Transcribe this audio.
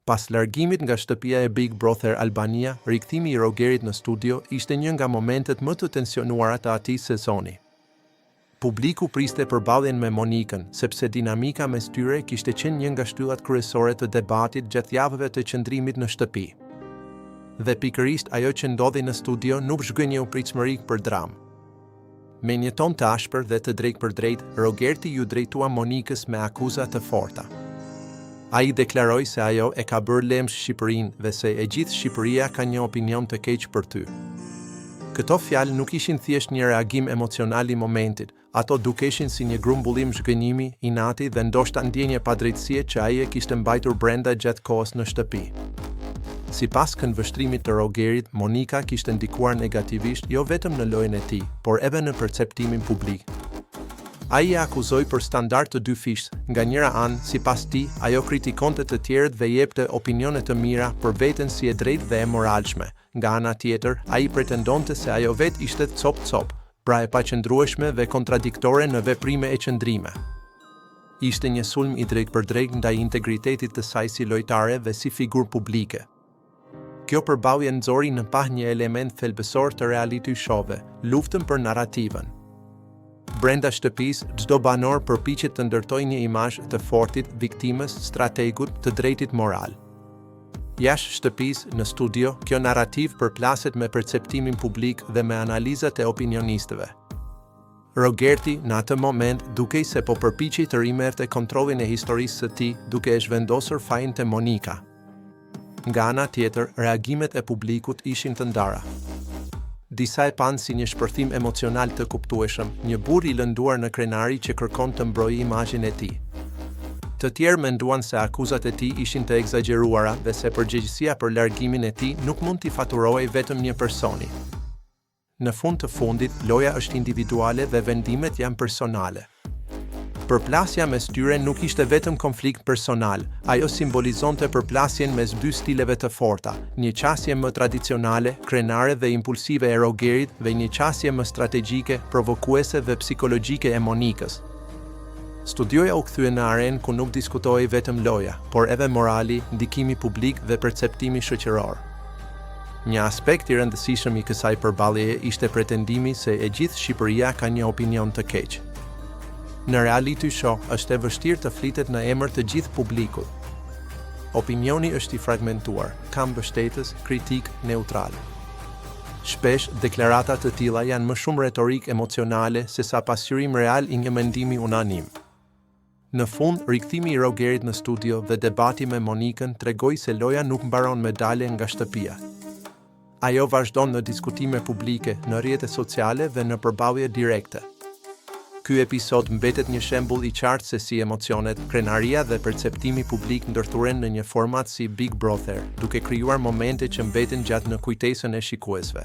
Pas largimit nga shtëpia e Big Brother Albania, rikthimi i Rogerit në studio ishte një nga momentet më të tensionuara të atij sezoni. Publiku priste përballjen me Monikën, sepse dinamika mes tyre kishte qenë një nga shtyllat kryesore të debatit gjatë javëve të qëndrimit në shtëpi. Dhe pikërisht ajo që ndodhi në studio nuk zhgënjeu pritshmëri për dramë. Me një ton të ashpër dhe të drejtë për drejtë, Rogerti ju drejtua Monikës me akuza të forta. Ai deklaroi se ajo e ka bërë lemë Shqipërinë dhe se e gjithë Shqipëria ka një opinion të keq për ty. Këto fjalë nuk ishin thjesht një reagim emocional i momentit, ato dukeshin si një grumbullim zhgënjimi, inati dhe ndoshta ndjenje padrejtësie që ai e kishte mbajtur brenda gjatë kohës në shtëpi. Sipas këndvështrimit të Rogerit, Monika kishte ndikuar negativisht jo vetëm në lojën e tij, por edhe në perceptimin publik. Ai e akuzoi për standard të dyfishtë, nga njëra anë, sipas tij, ajo kritikonte të tjerët dhe jepte opinione të mira për veten si e drejtë dhe e moralshme. Nga ana tjetër, ai pretendonte se ajo vetë ishte cop-cop, pra e paqëndrueshme dhe kontradiktore në veprime e qëndrime. Ishte një sulm i drejtë për drejtë ndaj integritetit të saj si lojtare dhe si figurë publike. Kjo përballje nxori në pah një element thelbësor të reality show-ve, luftën për narrativën. Brenda shtëpisë, çdo banor përpiqet të ndërtojë një imazh të fortit, viktimës, strategut, të drejtit moral. Jashtë shtëpisë, në studio, kjo narrativ përplaset me perceptimin publik dhe me analizat e opinionistëve. Rogerti, në atë moment, dukej se po përpiqej të rimerte kontrollin e historisë së tij, duke e zhvendosur fajin te Monika. Nga ana tjetër, reagimet e publikut ishin të ndara. Disa e panë si një shpërthim emocional të kuptueshëm, një burr i lënduar në krenari që kërkon të mbrojë imazhin e tij. Të tjerë menduan se akuzat e tij ishin të egzageruara dhe se përgjegjësia për largimin e tij nuk mund t'i faturohej vetëm një personi. Në fund të fundit, loja është individuale dhe vendimet janë personale. Përplasja mes tyre nuk ishte vetëm konflikt personal, ajo simbolizonte përplasjen mes dy stileve të forta, një qasje më tradicionale, krenare dhe impulsive e Rogerit dhe një qasje më strategjike, provokuese dhe psikologjike e Monikës. Studioja u kthye në arenë ku nuk diskutohej vetëm loja, por edhe morali, ndikimi publik dhe perceptimi shoqëror. Një aspekt i rëndësishëm i kësaj përballjeje ishte pretendimi se e gjithë Shqipëria ka një opinion të keq. Në reality show është e vështirë të flitet në emër të gjithë publikut. Opinioni është i fragmentuar, ka mbështetës, kritik, neutral. Shpesh, deklarata të tilla janë më shumë retorik emocionale se sa pasqyrim real i një mendimi unanim. Në fund, rikthimi i Rogerit në studio dhe debati me Monikën tregoi se loja nuk mbaron me dalje nga shtëpia. Ajo vazhdon në diskutime publike, në rrjete sociale dhe në përballje direkte. Ky episod mbetet një shembull i qartë se si emocionet, krenaria dhe perceptimi publik ndërthuren në një format si Big Brother, duke krijuar momente që mbeten gjatë në kujtesën e shikuesve.